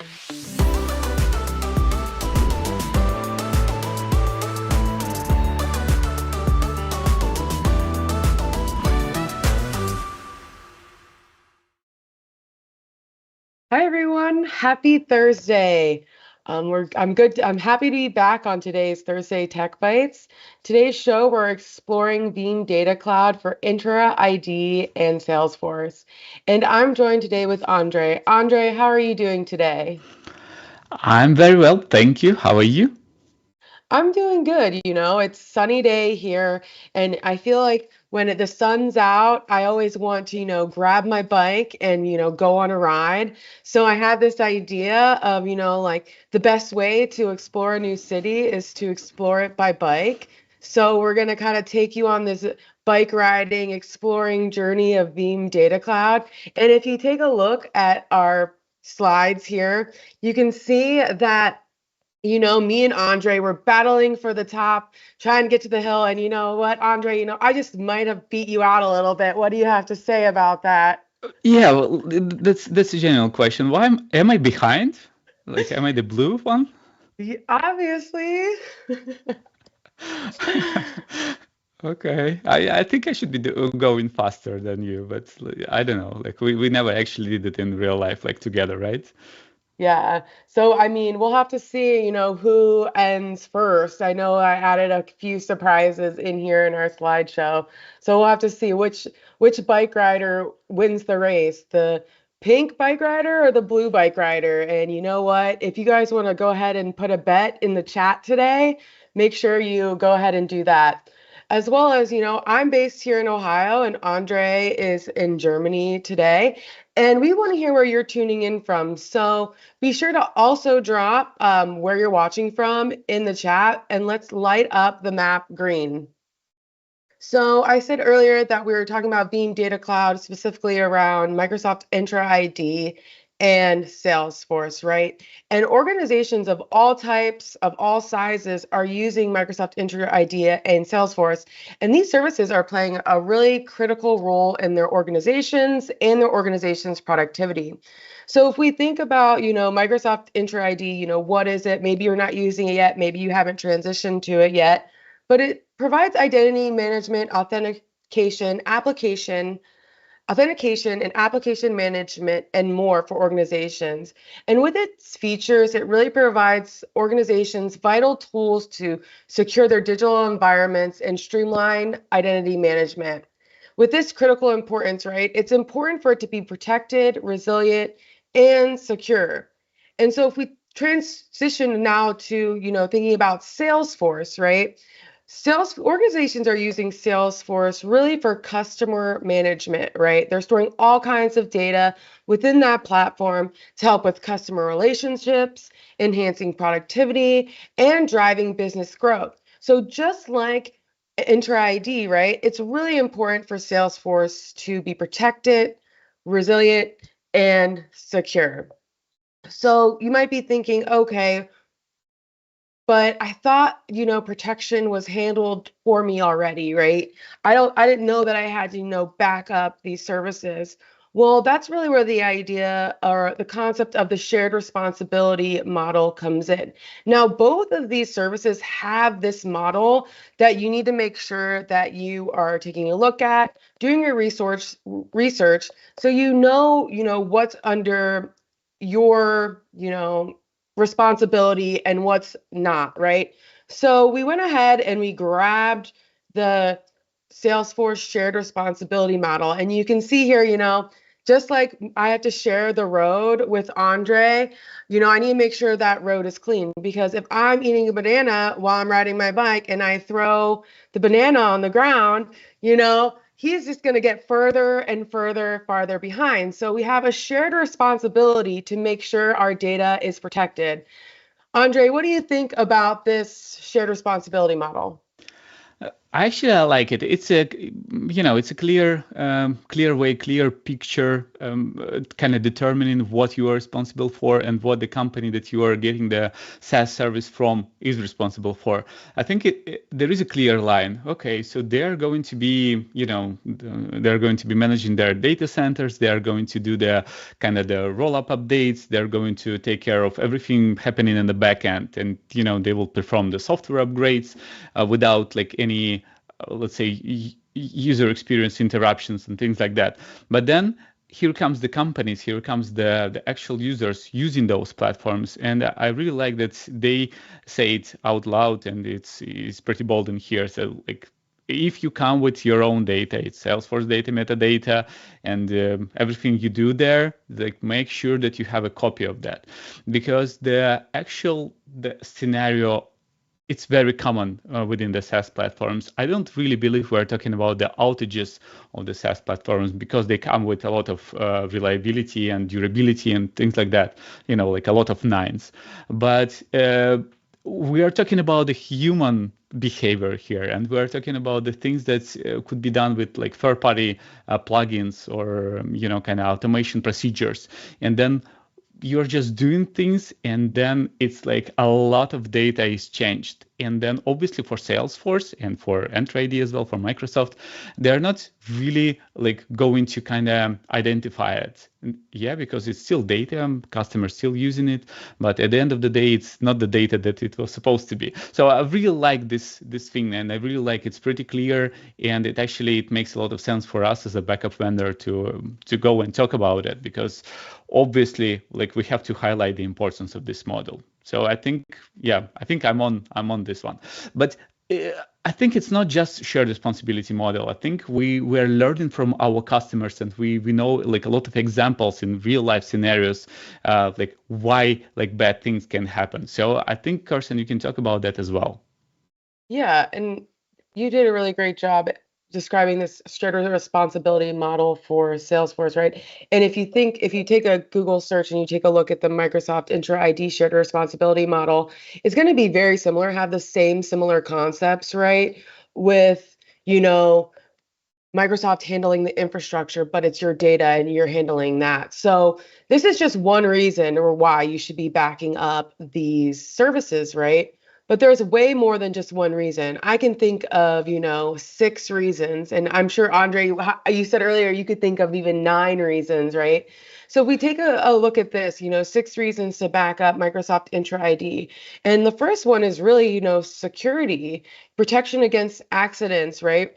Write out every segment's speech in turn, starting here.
Hi everyone, happy Thursday. I'm good. I'm happy to be back on today's Thursday Tech Bites. Today's show, we're exploring Veeam Data Cloud for Entra ID and Salesforce. And I'm joined today with Andrey. Andrey, how are you doing today? I'm very well, thank you. How are you? I'm doing good. It's sunny day here, and I feel like when the sun's out, I always want to, grab my bike and, go on a ride. So I had this idea of, like the best way to explore a new city is to explore it by bike. So we're going to kind of take you on this bike riding, exploring journey of Veeam Data Cloud. And if you take a look at our slides here, you can see that me and Andrey were battling for the top, trying to get to the hill. And you know what, Andrey, I just might have beat you out a little bit. What do you have to say about that? Yeah, well, that's a general question. Why am I behind? Like, am I the blue one? Obviously. Okay, I think I should be going faster than you, but I don't know. Like, we never actually did it in real life, like together, right? Yeah. So, I mean, we'll have to see, who ends first. I know I added a few surprises in here in our slideshow. So we'll have to see which bike rider wins the race, the pink bike rider or the blue bike rider. And you know what? If you guys want to go ahead and put a bet in the chat today, make sure you go ahead and do that. As well as, I'm based here in Ohio and Andre is in Germany today. And we want to hear where you're tuning in from. So be sure to also drop where you're watching from in the chat, and let's light up the map green. So I said earlier that we were talking about Veeam Data Cloud, specifically around Microsoft Entra ID and Salesforce, right? And organizations of all types, of all sizes, are using Microsoft Entra ID and Salesforce. And these services are playing a really critical role in their organizations and their organization's productivity. So if we think about, Microsoft Entra ID, what is it? Maybe you're not using it yet. Maybe you haven't transitioned to it yet, but it provides identity management, authentication and application management and more for organizations. And with its features, it really provides organizations vital tools to secure their digital environments and streamline identity management. With this critical importance, right, it's important for it to be protected, resilient, and secure. And so if we transition now to, thinking about Salesforce, right? Sales organizations are using Salesforce really for customer management, right? They're storing all kinds of data within that platform to help with customer relationships, enhancing productivity, and driving business growth. So just like Entra ID, right? It's really important for Salesforce to be protected, resilient, and secure. So you might be thinking, okay, but I thought, protection was handled for me already, right? I didn't know that I had to, back up these services. Well, that's really where the idea or the concept of the shared responsibility model comes in. Now, both of these services have this model that you need to make sure that you are taking a look at, doing your research, so what's under your, responsibility and what's not, right? So we went ahead and we grabbed the Salesforce shared responsibility model. And you can see here, just like I have to share the road with Andre, I need to make sure that road is clean, because if I'm eating a banana while I'm riding my bike and I throw the banana on the ground, he's just going to get further and farther behind. So we have a shared responsibility to make sure our data is protected. Andre, what do you think about this shared responsibility model? Actually, I like it. It's a, it's a clear, clear way, clear picture, kind of determining what you are responsible for and what the company that you are getting the SaaS service from is responsible for. I think there is a clear line. Okay, so they're going to be, they're going to be managing their data centers. They are going to do the kind of the roll-up updates. They're going to take care of everything happening in the back end, and they will perform the software upgrades without like any let's say user experience interruptions and things like that. But then here comes the companies, here comes the actual users using those platforms, and I really like that they say it out loud, and it's pretty bold in here. So like, if you come with your own data, it's Salesforce data, metadata, and everything you do there, like make sure that you have a copy of that, because the scenario, it's very common within the SaaS platforms. I don't really believe we're talking about the outages of the SaaS platforms, because they come with a lot of reliability and durability and things like that, like a lot of nines. But we are talking about the human behavior here, and we're talking about the things that could be done with like third-party plugins or kind of automation procedures. And then you're just doing things, and then it's like a lot of data is changed. And then obviously for Salesforce and for Entra ID as well, for Microsoft, they're not really like going to kind of identify it. Yeah, because it's still data, customers still using it, but at the end of the day, it's not the data that it was supposed to be. So I really like this thing, and I really like it's pretty clear, and it makes a lot of sense for us as a backup vendor to go and talk about it, because obviously like we have to highlight the importance of this model. So I think, yeah, I think I'm on this one. But I think it's not just shared responsibility model. I think we're learning from our customers, and we know like a lot of examples in real life scenarios, like why like bad things can happen. So I think, Kirsten, you can talk about that as well. Yeah, and you did a really great job describing this shared responsibility model for Salesforce, right? And if you take a Google search and you take a look at the Microsoft Entra ID shared responsibility model, it's going to be very similar, have the similar concepts, right? With, you know, Microsoft handling the infrastructure, but it's your data and you're handling that. So this is just one reason or why you should be backing up these services, right? But there's way more than just one reason. I can think of, 6 reasons, and I'm sure Andrey, you said earlier you could think of even 9 reasons, right? So if we take a look at this, 6 reasons to back up Microsoft Entra ID. And the first one is really, security, protection against accidents, right?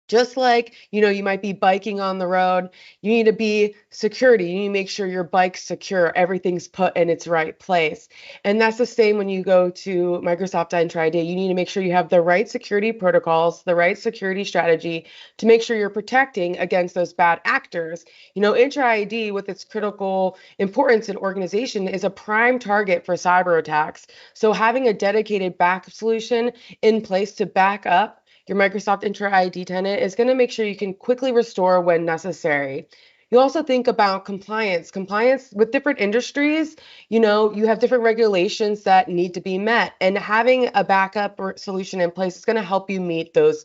Just like, you might be biking on the road, you need to be security. You need to make sure your bike's secure, everything's put in its right place. And that's the same when you go to Microsoft Entra ID. You need to make sure you have the right security protocols, the right security strategy to make sure you're protecting against those bad actors. Entra ID, with its critical importance in organization, is a prime target for cyber attacks. So having a dedicated backup solution in place to back up your Microsoft Entra ID tenant is going to make sure you can quickly restore when necessary. You also think about compliance. Compliance with different industries, you have different regulations that need to be met, and having a backup solution in place is going to help you meet those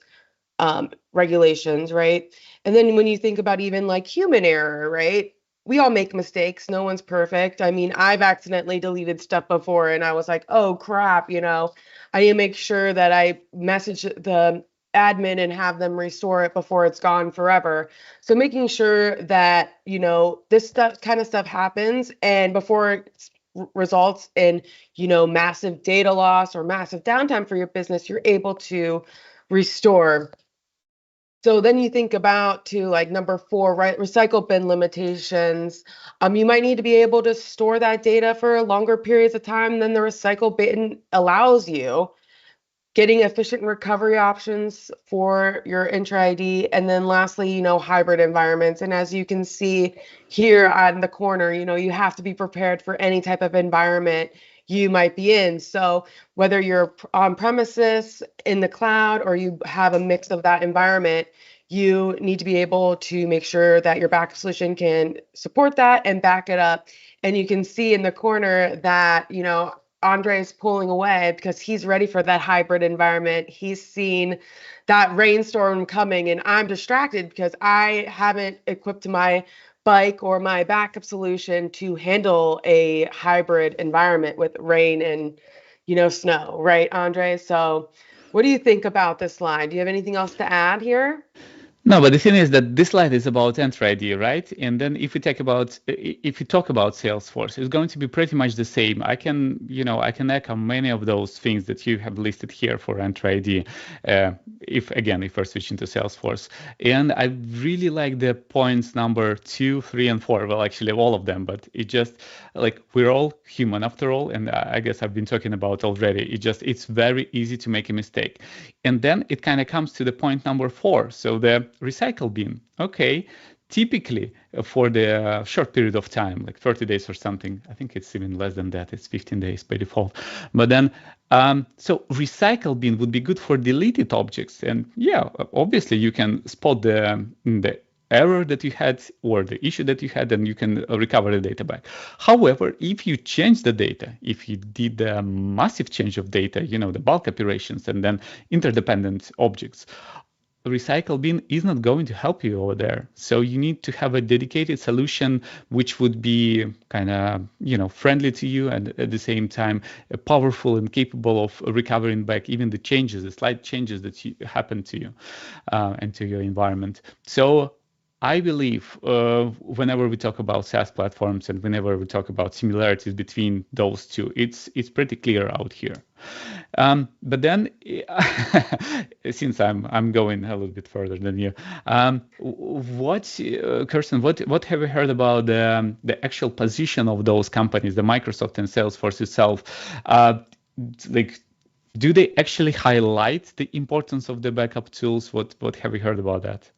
regulations, right? And then when you think about even like human error, right? We all make mistakes. No one's perfect. I mean, I've accidentally deleted stuff before and I was like, oh crap, I need to make sure that I message the admin and have them restore it before it's gone forever. So making sure that, this kind of stuff happens and before it results in, massive data loss or massive downtime for your business, you're able to restore. So then you think about to like number 4, right? Recycle bin limitations. You might need to be able to store that data for longer periods of time than the recycle bin allows you. Getting efficient recovery options for your Entra ID. And then lastly, hybrid environments. And as you can see here on the corner, you have to be prepared for any type of environment you might be in. So whether you're on premises, in the cloud, or you have a mix of that environment, you need to be able to make sure that your backup solution can support that and back it up. And you can see in the corner that, Andrey's pulling away because he's ready for that hybrid environment. He's seen that rainstorm coming, and I'm distracted because I haven't equipped my bike or my backup solution to handle a hybrid environment with rain and, snow, right, Andrey? So, what do you think about this slide? Do you have anything else to add here? No, but the thing is that this slide is about Entra ID, right? And then if we talk about Salesforce, it's going to be pretty much the same. I can echo many of those things that you have listed here for Entra ID. If we're switching to Salesforce, and I really like the points number 2, 3, and 4. Well, actually, all of them, but it just like we're all human after all, and I guess I've been talking about already. It's very easy to make a mistake, and then it kind of comes to the point number 4. So the recycle bin. Okay, typically for the short period of time, like 30 days or something, I think it's even less than that, it's 15 days by default. But then, so recycle bin would be good for deleted objects. And yeah, obviously you can spot the error that you had or the issue that you had, and you can recover the data back. However, if you change the data, if you did a massive change of data, the bulk operations and then interdependent objects, recycle bin is not going to help you over there. So you need to have a dedicated solution which would be kind of friendly to you, and at the same time powerful and capable of recovering back even the slight changes that happen to you and to your environment. So I believe whenever we talk about SaaS platforms and whenever we talk about similarities between those two, it's pretty clear out here. But then, since I'm going a little bit further than you, Kirsten, what have you heard about the actual position of those companies, the Microsoft and Salesforce itself? Like, do they actually highlight the importance of the backup tools? What have you heard about that?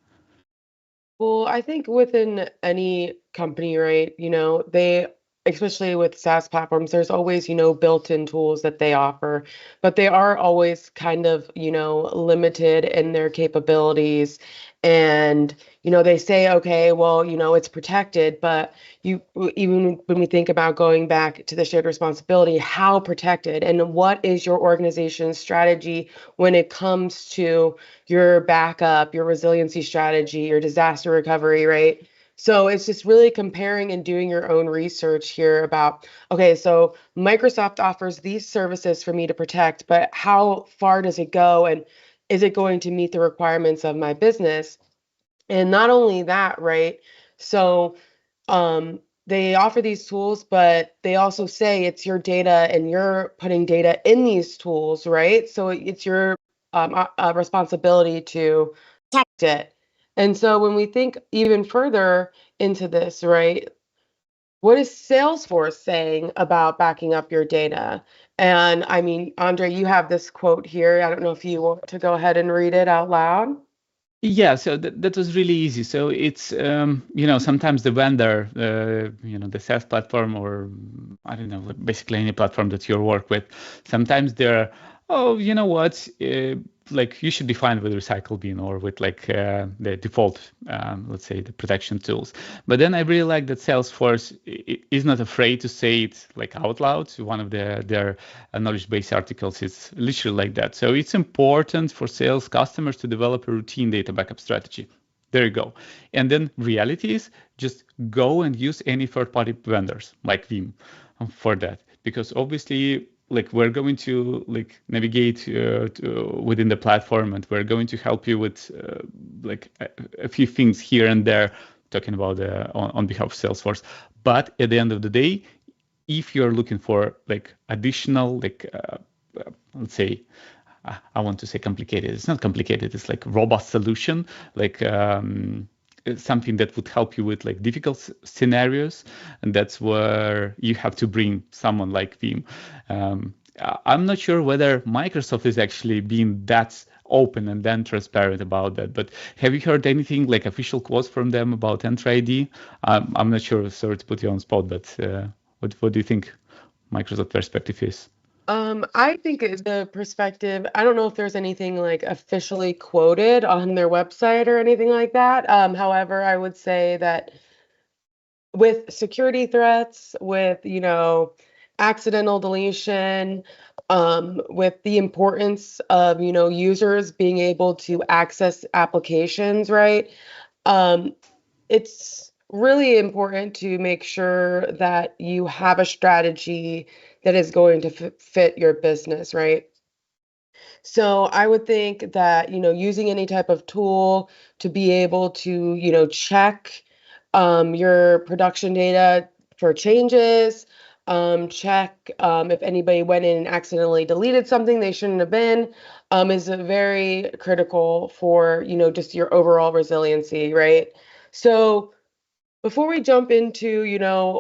Well, I think within any company, right, they, especially with SaaS platforms, there's always, built-in tools that they offer, but they are always kind of, limited in their capabilities. And, they say, okay, well, it's protected, but even when we think about going back to the shared responsibility, how protected and what is your organization's strategy when it comes to your backup, your resiliency strategy, your disaster recovery, right? So it's just really comparing and doing your own research here about, okay, so Microsoft offers these services for me to protect, but how far does it go? And is it going to meet the requirements of my business? And not only that, right? So they offer these tools, but they also say it's your data and you're putting data in these tools, right? So it's your responsibility to protect it. And so when we think even further into this, right, what is Salesforce saying about backing up your data? And I mean, Andrey, you have this quote here. I don't know if you want to go ahead and read it out loud. Yeah, so that was really easy. So it's sometimes the vendor, the SaaS platform, or I don't know, basically any platform that you work with, sometimes they're, oh, you know what, like you should be fine with recycle bin or with like the default, let's say the protection tools. But then I really like that Salesforce is not afraid to say it like out loud. One of their knowledge base articles is literally like that. So it's important for sales customers to develop a routine data backup strategy. There you go. And then reality is just go and use any third-party vendors like Veeam for that, because obviously like we're going to like navigate within the platform, and we're going to help you with like a few things here and there, talking about on behalf of Salesforce. But at the end of the day, if you're looking for like additional like let's say, I want to say complicated. It's not complicated. It's like robust solution, like something that would help you with like difficult scenarios, and that's where you have to bring someone like Veeam. I'm not sure whether Microsoft is actually being that open and then transparent about that, but have you heard anything like official quotes from them about Entra ID? I'm not sure. Sorry to put you on spot, but what do you think Microsoft perspective is? I think the perspective, I don't know if there's anything like officially quoted on their website or anything like that. However, I would say that with security threats, with, accidental deletion, with the importance of, users being able to access applications, right? Um, it's really important to make sure that you have a strategy that is going to fit your business, right? So I would think that, using any type of tool to be able to, check your production data for changes, check if anybody went in and accidentally deleted something they shouldn't have been, is very critical for, just your overall resiliency, right? So before we jump into,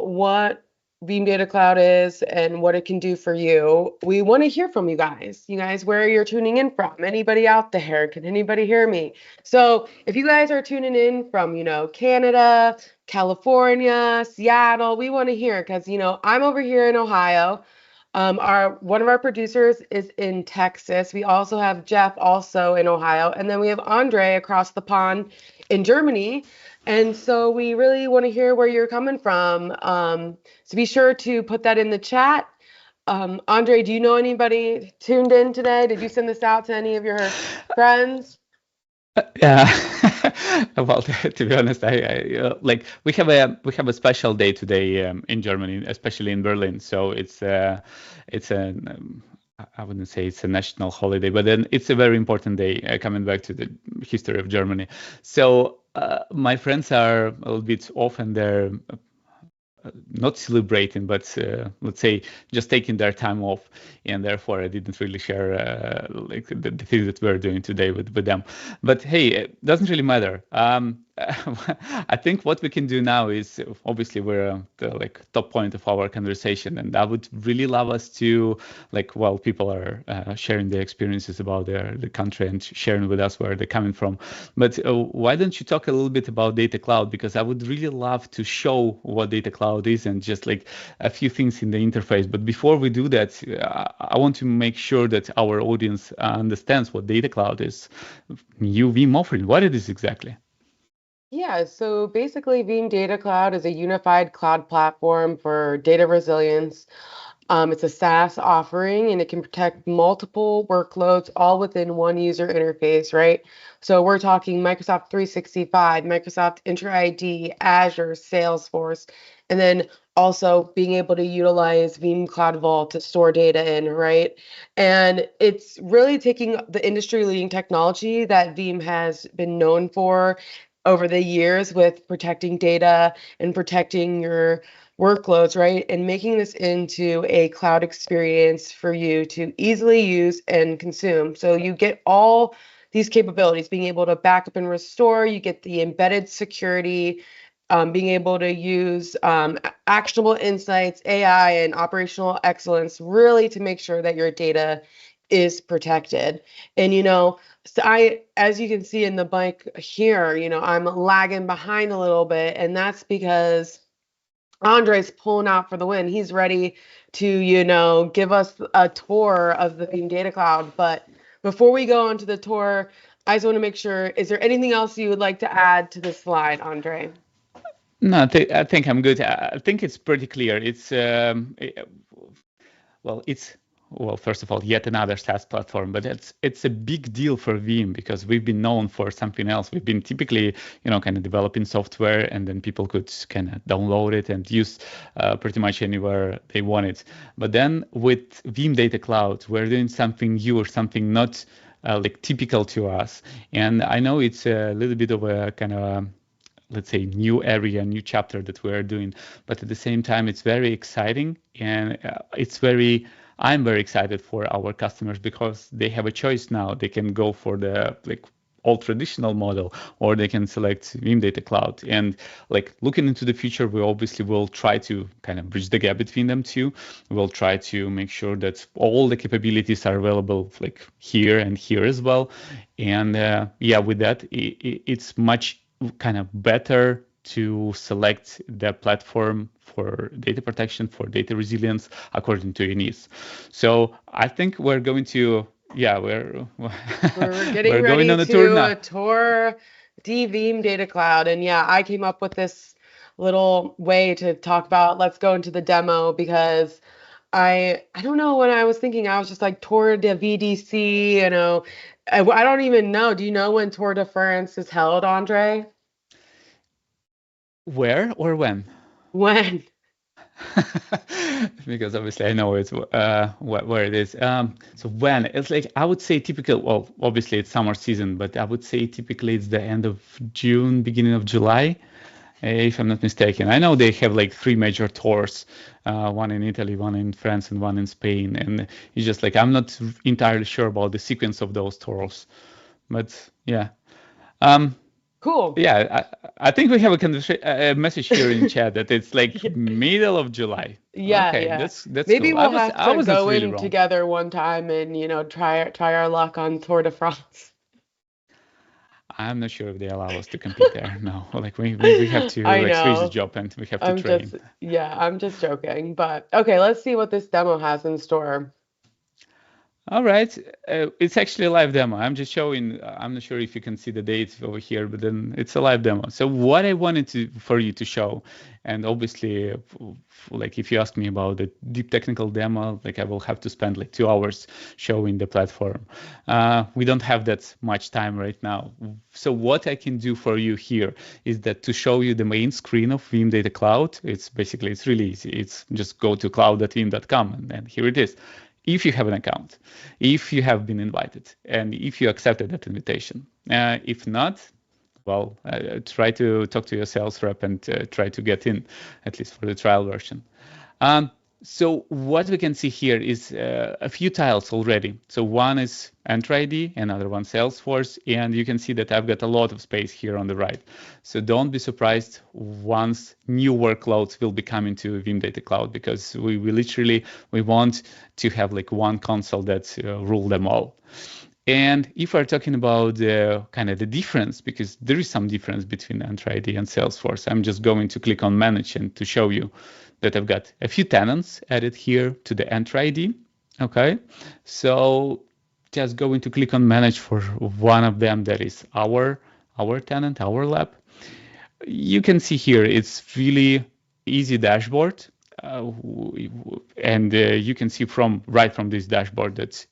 what Veeam Data Cloud is and what it can do for you, we want to hear from you guys. You guys, where you're tuning in from? Anybody out there? Can anybody hear me? So if you guys are tuning in from, Canada, California, Seattle, we want to hear because, I'm over here in Ohio. One of our producers is in Texas. We also have Jeff also in Ohio, and then we have Andrey across the pond in Germany. And so we really want to hear where you're coming from. So be sure to put that in the chat. Andrey, do you know anybody tuned in today? Did you send this out to any of your friends? Yeah. Well, to be honest, like we have a special day today in Germany, especially in Berlin. So it's I wouldn't say it's a national holiday, but then it's a very important day coming back to the history of Germany. So my friends are a little bit off and they're not celebrating, but let's say just taking their time off, and therefore I didn't really share like the things that we're doing today with them. But hey, it doesn't really matter. I think what we can do now is obviously we're the like top point of our conversation, and I would really love us to like while people are sharing their experiences about the country and sharing with us where they're coming from. But why don't you talk a little bit about Data Cloud, because I would really love to show what Data Cloud is and just like a few things in the interface. But before we do that, I want to make sure that our audience understands what Data Cloud is. New Veeam offering, what it is exactly. Yeah, so basically, Veeam Data Cloud is a unified cloud platform for data resilience. It's a SaaS offering and it can protect multiple workloads all within one user interface, right? So we're talking Microsoft 365, Microsoft Entra ID, Azure, Salesforce, and then also being able to utilize Veeam Cloud Vault to store data in, right? And it's really taking the industry-leading technology that Veeam has been known for over the years with protecting data and protecting your workloads, right? And making this into a cloud experience for you to easily use and consume. So you get all these capabilities, being able to back up and restore, you get the embedded security, being able to use actionable insights, AI, and operational excellence, really to make sure that your data is protected. And, so as you can see in the mic here, I'm lagging behind a little bit, and that's because Andrey's pulling out for the win. He's ready to, give us a tour of the Veeam Data Cloud. But before we go into the tour, I just want to make sure, is there anything else you would like to add to this slide, Andrey? No, I think I'm good. I think it's pretty clear. Well, first of all, yet another SaaS platform, but it's a big deal for Veeam because we've been known for something else. We've been typically, kind of developing software, and then people could kind of download it and use pretty much anywhere they want it. But then with Veeam Data Cloud, we're doing something new or something not like typical to us. And I know it's a little bit of a kind of let's say new area, new chapter that we're doing, but at the same time it's very exciting, and I'm very excited for our customers because they have a choice now. They can go for the like old traditional model, or they can select Veeam Data Cloud. And like looking into the future, we obviously will try to kind of bridge the gap between them two. We'll try to make sure that all the capabilities are available like here and here as well. And with that, it's much kind of better to select the platform for data protection, for data resilience according to your needs. So I think we're going to, we're getting we're ready going on a to tour now. tour the Veeam Data Cloud. And yeah, I came up with this little way to talk about, let's go into the demo because I don't know when I was thinking, I was just like Tour de VDC, I don't even know. Do you know when Tour de France is held, Andre? Where or when? When? Because obviously I know it's where it is. So when it's like I would say typical. Well, obviously it's summer season, but I would say typically it's the end of June, beginning of July, if I'm not mistaken. I know they have like three major tours, one in Italy, one in France, and one in Spain. And it's just like I'm not entirely sure about the sequence of those tours, but yeah. Um, Cool. yeah, I think we have a message here in chat that it's like Yeah, middle of July. yeah, Okay, yeah. that's Maybe cool. we'll have I to wasn't go really in wrong. together one time and, try our luck on Tour de France. I'm not sure if they allow us to compete there. No, like we have to I like switch the know. job and we have to train. I'm just joking. But okay, let's see what this demo has in store. All right, it's actually a live demo. I'm just showing. I'm not sure if you can see the dates over here, but then it's a live demo. So what I wanted for you to show, and obviously, like if you ask me about the deep technical demo, like I will have to spend like 2 hours showing the platform. We don't have that much time right now. So what I can do for you here is that to show you the main screen of Veeam Data Cloud. It's really easy. It's just go to cloud.veeam.com and then here it is. If you have an account, if you have been invited, and if you accepted that invitation. If not, well, try to talk to your sales rep and try to get in, at least for the trial version. Um, so what we can see here is a few tiles already. So one is Entra ID, another one Salesforce, and you can see that I've got a lot of space here on the right. So don't be surprised once new workloads will be coming to Veeam Data Cloud, because we literally want to have like one console that rule them all. And if we're talking about kind of the difference, because there is some difference between Entra ID and Salesforce, I'm just going to click on Manage and to show you that I've got a few tenants added here to the Entra ID. Okay, so just going to click on Manage for one of them that is our tenant, our lab. You can see here it's really easy dashboard. And you can see right from this dashboard that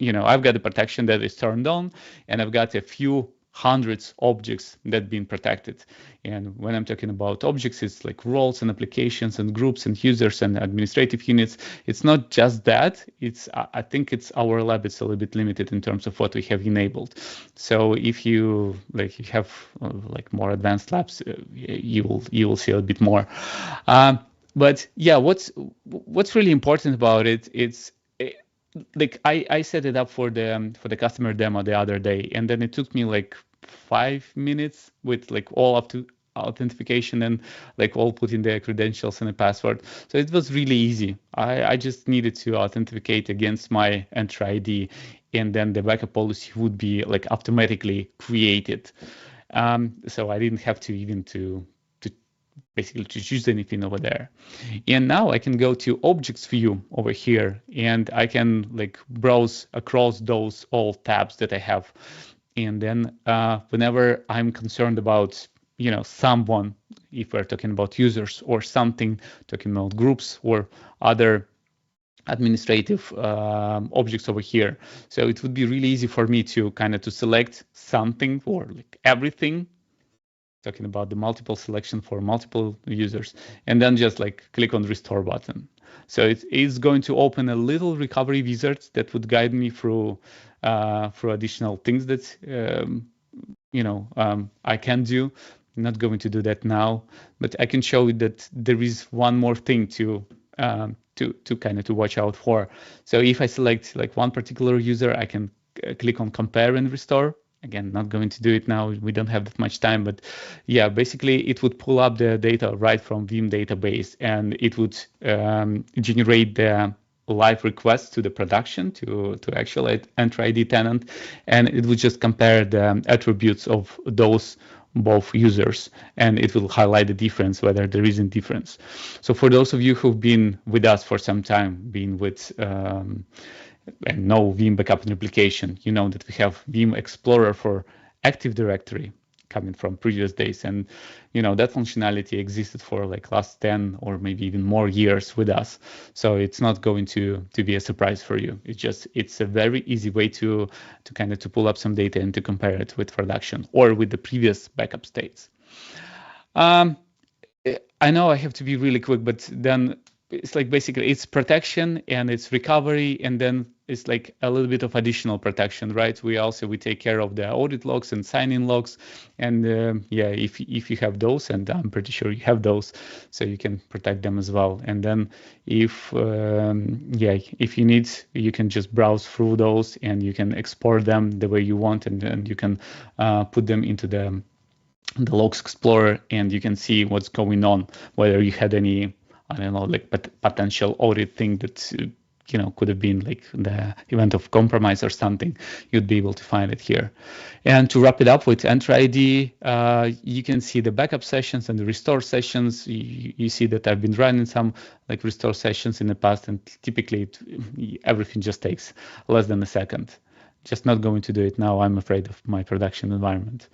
I've got the protection that is turned on, and I've got a few hundreds objects that been protected. And when I'm talking about objects, it's like roles and applications and groups and users and administrative units. It's not just that. I think it's our lab. It's a little bit limited in terms of what we have enabled. So if you have like more advanced labs, you will see a bit more. But yeah, what's really important about it? It's like I set it up for the customer demo the other day, and then it took me like 5 minutes with like all up to authentication and like all put in their credentials and a password. So it was really easy. I just needed to authenticate against my Entra ID, and then the backup policy would be like automatically created. So I didn't have to even to basically to choose anything over there. And now I can go to objects view over here, and I can like browse across those all tabs that I have. And then whenever I'm concerned about someone, if we're talking about users or something, talking about groups or other administrative objects over here, so it would be really easy for me to kind of to select something or like everything, talking about the multiple selection for multiple users, and then just like click on restore button. So it is going to open a little recovery wizard that would guide me through additional things that I can do. I'm not going to do that now, but I can show you that there is one more thing to kind of to watch out for. So if I select like one particular user, I can click on compare and restore. Again, not going to do it now. We don't have that much time, but yeah, basically it would pull up the data right from Veeam database, and it would generate the live request to the production to actual Entra ID tenant, and it would just compare the attributes of those both users, and it will highlight the difference, whether there is a difference. So for those of you who've been with us for some time, been with and know Veeam backup and replication, you know that we have Veeam Explorer for Active Directory, coming from previous days. And that functionality existed for like last 10 or maybe even more years with us. So it's not going to be a surprise for you. It's a very easy way to kind of to pull up some data and to compare it with production or with the previous backup states. I know I have to be really quick, but then it's like basically it's protection and it's recovery, and then it's like a little bit of additional protection, right? We take care of the audit logs and sign-in logs, and if you have those, and I'm pretty sure you have those, so you can protect them as well. And then if you need, you can just browse through those and you can export them the way you want, and then you can put them into the logs explorer, and you can see what's going on, whether you had any, I don't know, like potential audit thing that could have been like the event of compromise or something. You'd be able to find it here. And to wrap it up with Entra ID, you can see the backup sessions and the restore sessions. You see that I've been running some like restore sessions in the past, and typically everything just takes less than a second. Just not going to do it now. I'm afraid of my production environment.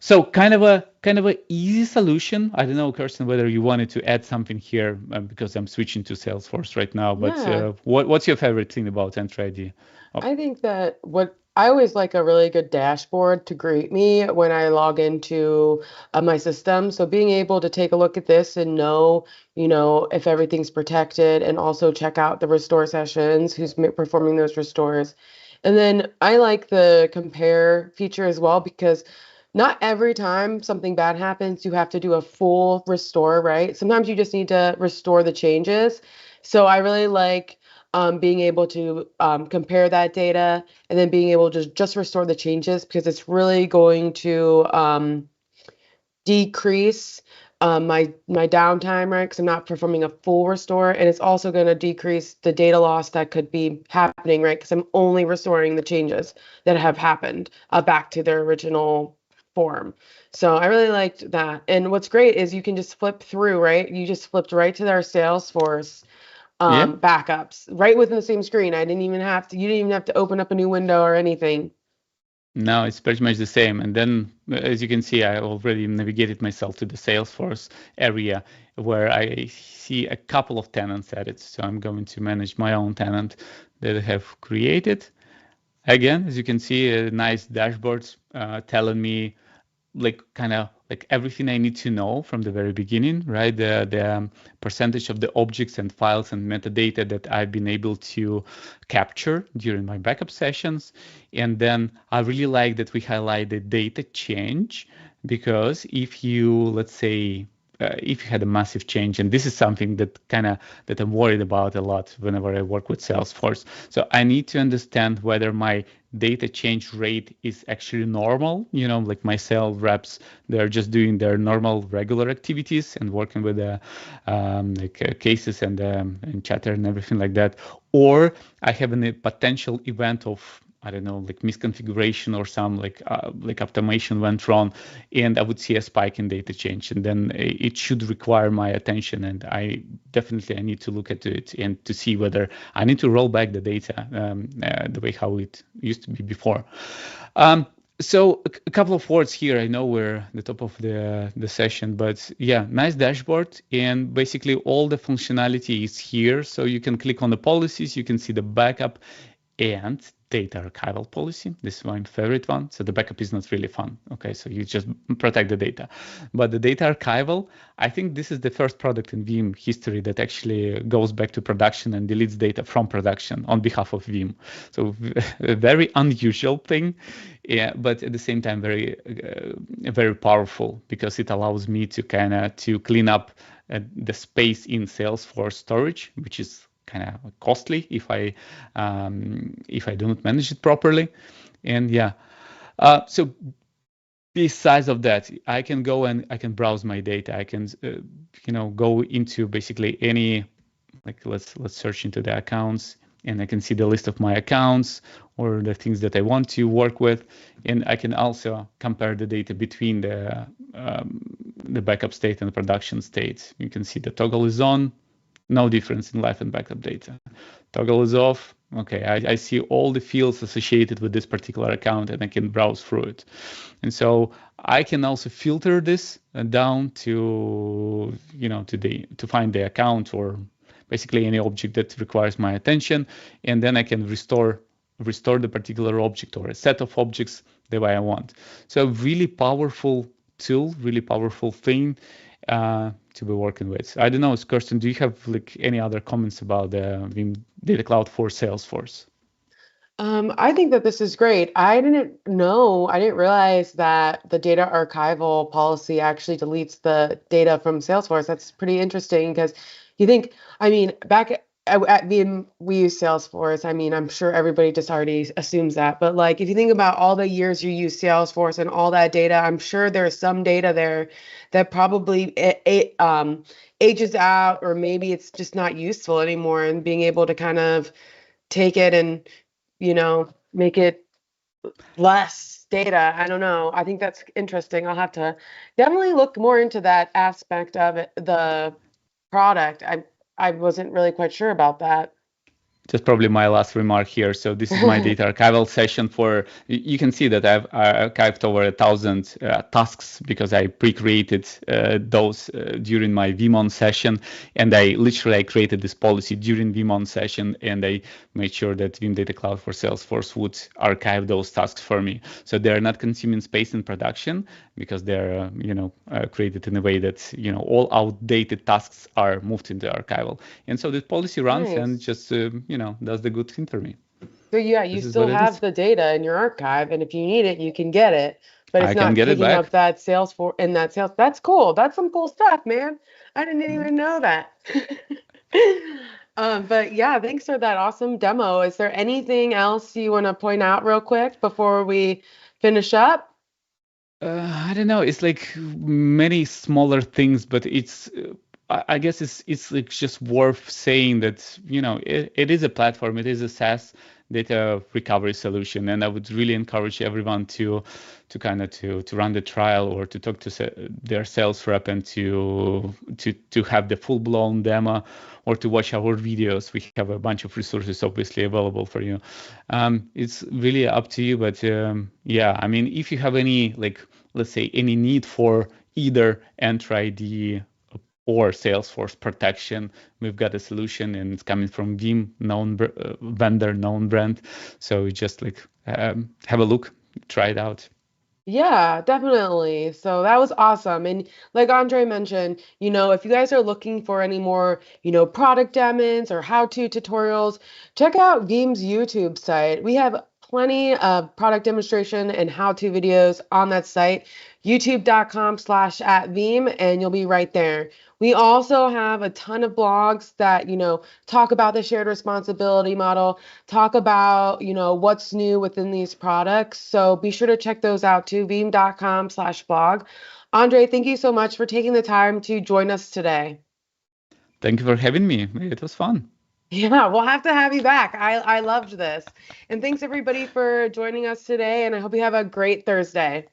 So kind of a easy solution. I don't know, Kirsten, whether you wanted to add something here, because I'm switching to Salesforce right now. But Yeah. what's your favorite thing about Entra ID? I think that what I always like a really good dashboard to greet me when I log into my system. So being able to take a look at this and know, if everything's protected, and also check out the restore sessions, who's performing those restores. And then I like the compare feature as well, because not every time something bad happens, you have to do a full restore, right? Sometimes you just need to restore the changes. So I really like being able to compare that data, and then being able to just restore the changes, because it's really going to decrease my downtime, right? Because I'm not performing a full restore, and it's also going to decrease the data loss that could be happening, right? Because I'm only restoring the changes that have happened back to their original form. So I really liked that. And what's great is you can just flip through, right? You just flipped right to their Salesforce Yeah. backups right within the same screen. You didn't even have to open up a new window or anything. No, it's pretty much the same. And then, as you can see, I already navigated myself to the Salesforce area where I see a couple of tenants added. So I'm going to manage my own tenant that I have created. Again, as you can see, a nice dashboard telling me like kind of like everything I need to know from the very beginning, right? The percentage of the objects and files and metadata that I've been able to capture during my backup sessions. And then I really like that we highlight the data change, because if you, let's say, if you had a massive change, and this is something that I'm worried about a lot whenever I work with Salesforce. So I need to understand whether my data change rate is actually normal. Like my sales reps, they're just doing their normal regular activities and working with the cases and chatter and everything like that. Or I have a potential event of, I don't know, like misconfiguration or some like automation went wrong, and I would see a spike in data change, and then it should require my attention, and I need to look at it and to see whether I need to roll back the data the way how it used to be before. So a couple of words here. I know we're at the top of the session, but yeah, nice dashboard, and basically all the functionality is here. So you can click on the policies, you can see the backup and data archival policy. This is my favorite one. So the backup is not really fun. Okay, so you just protect the data. But the data archival, I think this is the first product in Veeam history that actually goes back to production and deletes data from production on behalf of Veeam. So a very unusual thing, yeah, but at the same time very powerful, because it allows me to to clean up the space in Salesforce storage, which is kind of costly if I do not manage it properly. And yeah, so besides of that, I can go and I can browse my data. I can go into basically any, like let's search into the accounts, and I can see the list of my accounts or the things that I want to work with, and I can also compare the data between the backup state and the production state. You can see the toggle is on. No difference in live and backup data. Toggle is off, Okay, I see all the fields associated with this particular account and I can browse through it. And so I can also filter this down to, to find the account or basically any object that requires my attention. And then I can restore the particular object or a set of objects the way I want. So really powerful tool, really powerful thing to be working with. I don't know, Kirsten, do you have like any other comments about the Veeam Data Cloud for Salesforce? I think that this is great. I didn't realize that the data archival policy actually deletes the data from Salesforce. That's pretty interesting because you think, I mean, at Veeam, we use Salesforce. I mean, I'm sure everybody just already assumes that. But like, if you think about all the years you use Salesforce and all that data, I'm sure there's some data there that probably ages out, or maybe it's just not useful anymore. And being able to kind of take it and make it less data. I don't know. I think that's interesting. I'll have to definitely look more into that aspect of it, the product. I wasn't really quite sure about that. Just probably my last remark here. So this is my data archival session for, you can see that I've archived over 1,000 tasks because I pre-created those during my Veeam session. And I created this policy during Veeam session, and I made sure that Veeam Data Cloud for Salesforce would archive those tasks for me. So they're not consuming space in production because they're, created in a way that, all outdated tasks are moved into archival. And so this policy runs and Nice. just, does the good thing for me. So yeah, you This is what still it have is. the data in your archive, and if you need it, you can get it. But it's I can not get it taking back. up that Salesforce and that sales. That's cool. That's some cool stuff, man. I didn't even know that. But yeah, thanks for that awesome demo. Is there anything else you want to point out real quick before we finish up? I don't know. It's like many smaller things, but it's. I guess it's like just worth saying that it is a platform. It is a SaaS data recovery solution, and I would really encourage everyone to run the trial or to talk to their sales rep and to have the full blown demo or to watch our videos. We have a bunch of resources obviously available for you. It's really up to you, but yeah, I mean, if you have any like let's say any need for either Entra ID or Salesforce protection, we've got a solution, and it's coming from Veeam, vendor, known brand. So just like have a look, try it out. Yeah, definitely. So that was awesome. And like Andre mentioned, if you guys are looking for any more, product demos or how-to tutorials, check out Veeam's YouTube site. We have plenty of product demonstration and how-to videos on that site, youtube.com/@Veeam, and you'll be right there. We also have a ton of blogs that, talk about the shared responsibility model, talk about, what's new within these products. So be sure to check those out too, veeam.com/blog. Andre, thank you so much for taking the time to join us today. Thank you for having me. It was fun. Yeah, we'll have to have you back. I loved this. And thanks everybody for joining us today, and I hope you have a great Thursday.